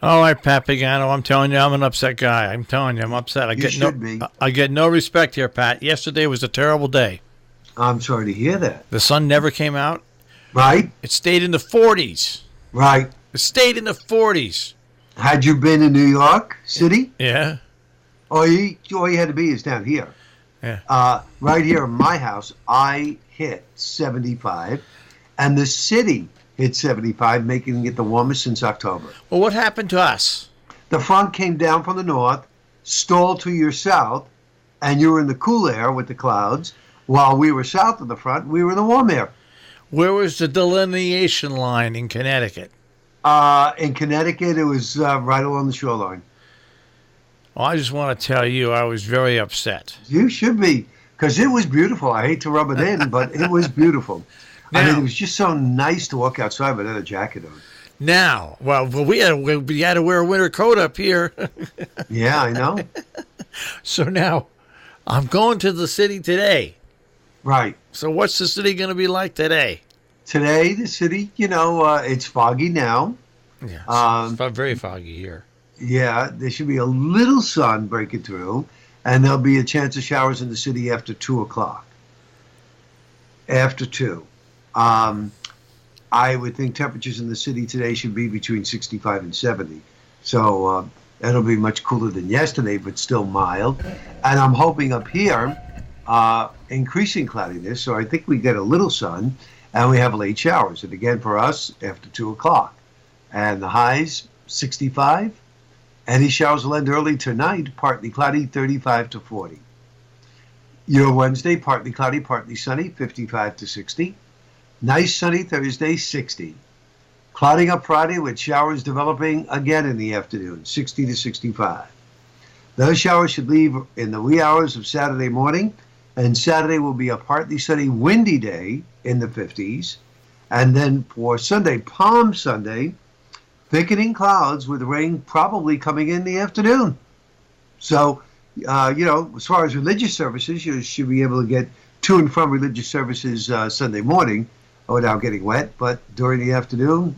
All right, Pat Pagano, I'm telling you, I'm an upset guy. I'm telling you, I'm upset. You should be. I get no respect here, Pat. Yesterday was a terrible day. I'm sorry to hear that. The sun never came out. Right? It stayed in the 40s. Right. It stayed in the 40s. Had you been in New York City? Yeah. All you had to be is down here. Yeah. Right here in my house, I hit 75, and the city hit 75, making it the warmest since October. Well, what happened to us? The front came down from the north, stalled to your south, and you were in the cool air with the clouds, while we were south of the front, we were in the warm air. Where was the delineation line in Connecticut? In Connecticut, it was right along the shoreline. Well, I just want to tell you, I was very upset. You should be, because it was beautiful. I hate to rub it in, but it was beautiful. I mean, it was just so nice to walk outside without a jacket on. Now, well, we had to wear a winter coat up here. Yeah, I know. So now, I'm going to the city today. Right. So what's the city going to be like today? Today, the city, it's foggy now. Yeah, it's very foggy here. Yeah, there should be a little sun breaking through, and there'll be a chance of showers in the city after 2 o'clock. After 2. I would think temperatures in the city today should be between 65 and 70. So that'll be much cooler than yesterday, but still mild. And I'm hoping up here, increasing cloudiness, so I think we get a little sun, and we have late showers. And again, for us, after 2 o'clock. And the highs, 65. Any showers will end early tonight, partly cloudy, 35 to 40. Your Wednesday, partly cloudy, partly sunny, 55 to 60. Nice sunny Thursday, 60. Clouding up Friday with showers developing again in the afternoon, 60 to 65. Those showers should leave in the wee hours of Saturday morning, and Saturday will be a partly sunny, windy day in the 50s. And then for Sunday, Palm Sunday, thickening clouds with rain probably coming in the afternoon. So, as far as religious services, you should be able to get to and from religious services Sunday morning without getting wet. But during the afternoon,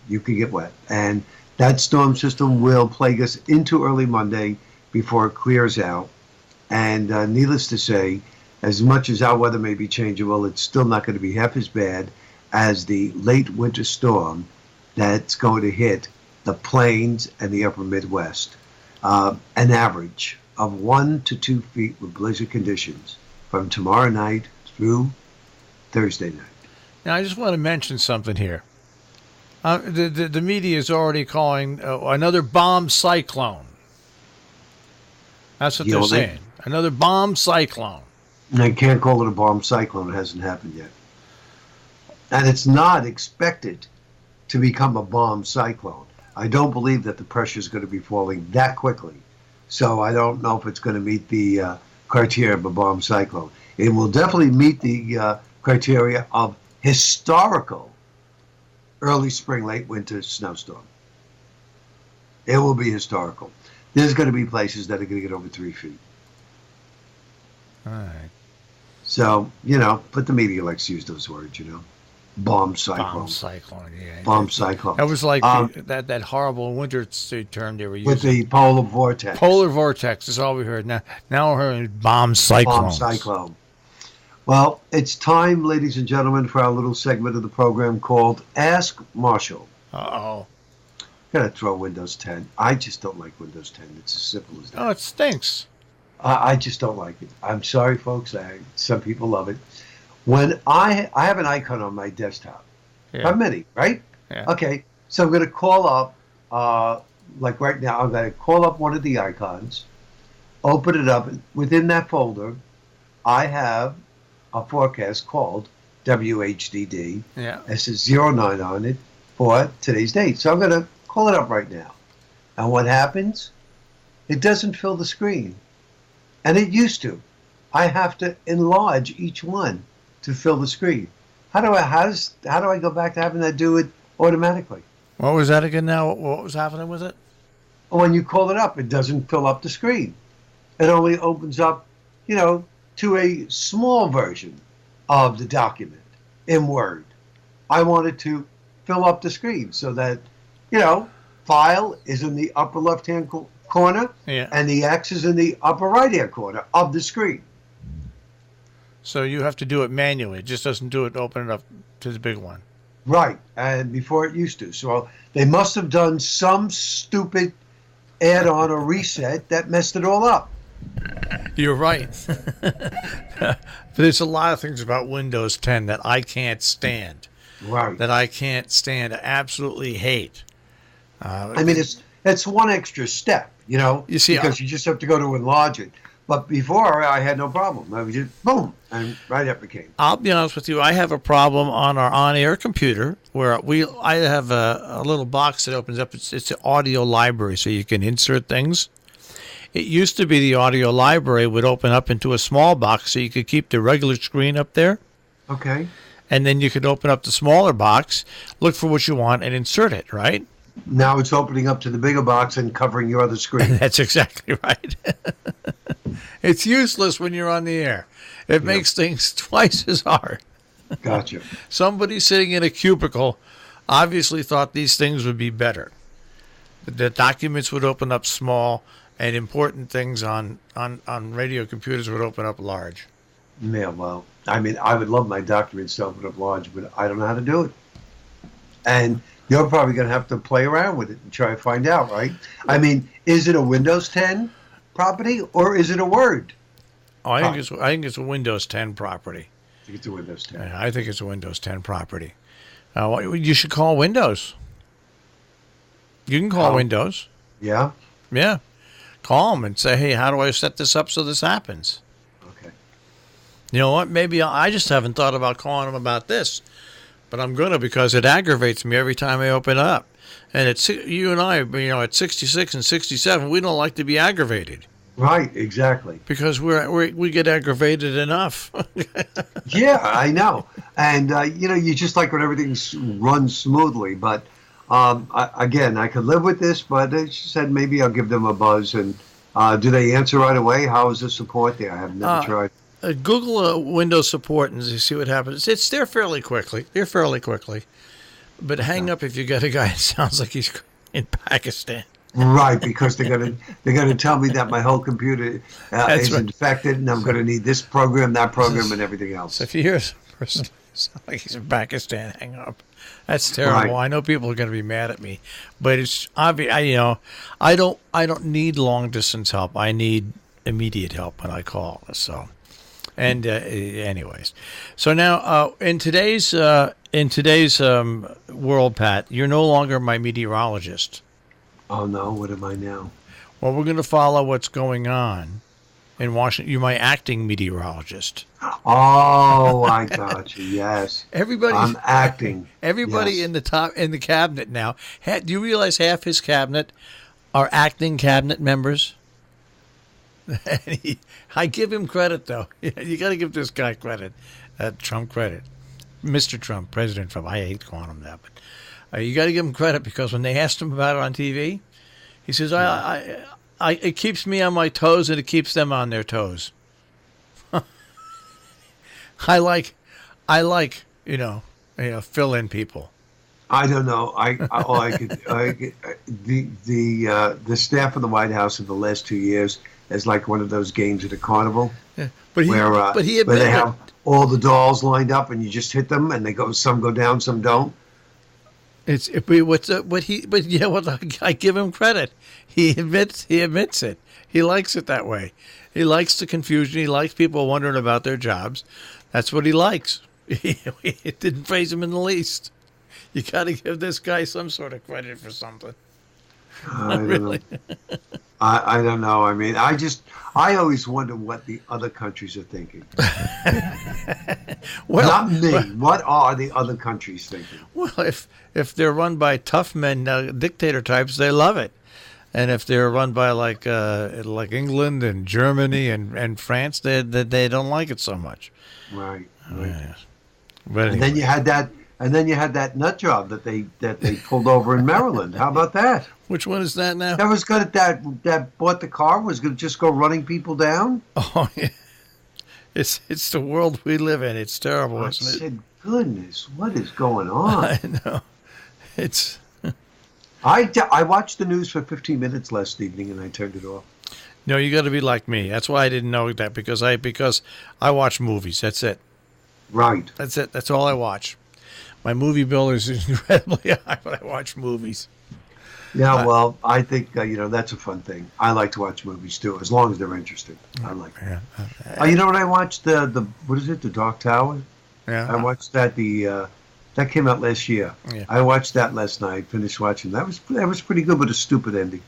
you can get wet. And that storm system will plague us into early Monday before it clears out. And needless to say, as much as our weather may be changeable, it's still not going to be half as bad as the late winter storm that's going to hit the plains and the upper Midwest. An average of 1 to 2 feet with blizzard conditions from tomorrow night through Thursday night. Now, I just want to mention something here. The media is already calling another bomb cyclone. That's what they're saying. Another bomb cyclone. They can't call it a bomb cyclone. It hasn't happened yet. And it's not expected to become a bomb cyclone. I don't believe that the pressure is going to be falling that quickly. So I don't know if it's going to meet the criteria of a bomb cyclone. It will definitely meet the criteria of historical early spring, late winter snowstorm. It will be historical. There's going to be places that are going to get over 3 feet. All right. So, but the media likes to use those words, Bomb cyclone. Bomb cyclone, yeah. Bomb cyclone. That was like that horrible winter term they were using. With the polar vortex. Polar vortex is all we heard. Now we're hearing bomb cyclones. Bomb cyclone. Well, it's time, ladies and gentlemen, for our little segment of the program called Ask Marshall. Uh-oh. Gotta throw Windows 10. I just don't like Windows 10. It's as simple as that. Oh, it stinks. I just don't like it. I'm sorry, folks. Some people love it. When I have an icon on my desktop. Yeah. Not many, right? Yeah. Okay, so I'm going to call up, like right now, I'm going to call up one of the icons, open it up. Within that folder, I have a forecast called WHDD. Yeah. It says 09 on it for today's date. So I'm going to call it up right now. And what happens? It doesn't fill the screen. And it used to. I have to enlarge each one to fill the screen. How do I go back to having that do it automatically? What was that again now? What was happening with it? When you call it up, it doesn't fill up the screen. It only opens up, to a small version of the document in Word. I wanted to fill up the screen so that, file is in the upper left-hand corner, Yeah. and the X is in the upper right-hand corner of the screen. So you have to do it manually. It just doesn't do it, open it up to the big one. Right, and before it used to. So they must have done some stupid add-on or reset that messed it all up. You're right. There's a lot of things about Windows 10 that I can't stand. Right. That I can't stand, absolutely hate. I mean, it's one extra step, You see, because you just have to go to enlarge it. But before, I had no problem. I was just, boom, and right up it came. I'll be honest with you. I have a problem on our on-air computer where I have a little box that opens up. It's an audio library, so you can insert things. It used to be the audio library would open up into a small box so you could keep the regular screen up there. Okay. And then you could open up the smaller box, look for what you want, and insert it, right? Now it's opening up to the bigger box and covering your other screen. That's exactly right. It's useless when you're on the air. It makes things twice as hard. Gotcha. Somebody sitting in a cubicle obviously thought these things would be better. The documents would open up small, and important things on radio computers would open up large. Yeah, well, I mean, I would love my documents to open up large, but I don't know how to do it. And you're probably going to have to play around with it and try to find out, right? I mean, is it a Windows 10 property or is it a Word? Oh, I think it's a Windows 10 property. I think it's a Windows 10. I think it's a Windows 10 property. You should call Windows. You can call Windows. Yeah? Yeah. Call them and say, hey, how do I set this up so this happens? Okay. You know what? Maybe I just haven't thought about calling them about this. But I'm going to, because it aggravates me every time I open it up. And it's you and I, at 66 and 67, we don't like to be aggravated. Right, exactly. Because we get aggravated enough. Yeah, I know. And, you just like when everything runs smoothly. But, again, I could live with this, but she said maybe I'll give them a buzz. And do they answer right away? How is the support there? I have never tried. Google Windows support and see what happens. It's there fairly quickly. But hang up if you get a guy that sounds like he's in Pakistan. Right, because they're gonna tell me that my whole computer is infected, and I'm gonna need this program, that program, and everything else. So if you hear a person sound like he's in Pakistan, hang up. That's terrible. Right. I know people are going to be mad at me, but it's obvious. I don't need long distance help. I need immediate help when I call. So. And anyways, so now in today's world, Pat, you're no longer my meteorologist. Oh no, what am I now? Well, we're going to follow what's going on in Washington. You're my acting meteorologist. Oh, I got you. Yes, I'm acting. Everybody in the cabinet now. Do you realize half his cabinet are acting cabinet members? I give him credit, though. You got to give this guy credit, Trump credit. Mr. Trump, President Trump. I hate calling him that, but you got to give him credit, because when they asked him about it on TV, he says, it keeps me on my toes and it keeps them on their toes. I like fill in people. I don't know. The staff of the White House in the last 2 years is like one of those games at a carnival, where they have all the dolls lined up and you just hit them and some go down, some don't. I give him credit. He admits it. He likes it that way. He likes the confusion. He likes people wondering about their jobs. That's what he likes. It didn't praise him in the least. You got to give this guy some sort of credit for something. I don't know. I don't know. I mean, I always wonder what the other countries are thinking. Well, not me. What are the other countries thinking? Well, if they're run by tough men, dictator types, they love it. And if they're run by like England and Germany and France, they don't like it so much. Right. But anyway. And then you had that nut job that they pulled over in Maryland. How about that? Which one is that now? That was good at that bought the car, was going to just go running people down. Oh yeah, it's the world we live in. It's terrible, isn't it? I said, goodness, what is going on? I know, it's I watched the news for 15 minutes last evening and I turned it off. No, you got to be like me. That's why I didn't know that because I watch movies. That's it. Right. That's it. That's all I watch. My movie bill is incredibly high, but I watch movies. Yeah, well, I think that's a fun thing. I like to watch movies too, as long as they're interesting. I like it. Yeah. You know what I watched? The what is it? The Dark Tower. Yeah. I watched that. That came out last year. Yeah. I watched that last night. Finished watching. That was pretty good, but a stupid ending.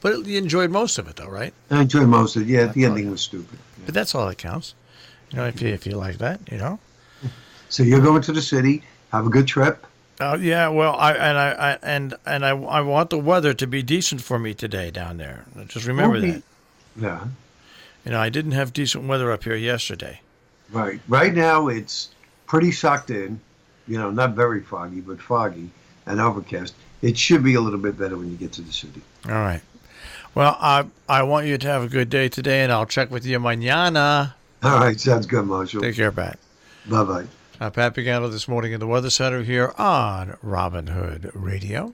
But you enjoyed most of it, though, right? I enjoyed most of it. Yeah, the ending was stupid. Yeah. But that's all that counts. If you like that, So you're going to the city. Have a good trip. Yeah. Well, I want the weather to be decent for me today down there. Just remember that. Yeah. I didn't have decent weather up here yesterday. Right. Right now it's pretty sucked in. Not very foggy, but foggy and overcast. It should be a little bit better when you get to the city. All right. Well, I want you to have a good day today, and I'll check with you mañana. All right. Sounds good, Marshall. Take care, Pat. Bye-bye. Pat Pagano this morning in the Weather Center here on Robin Hood Radio.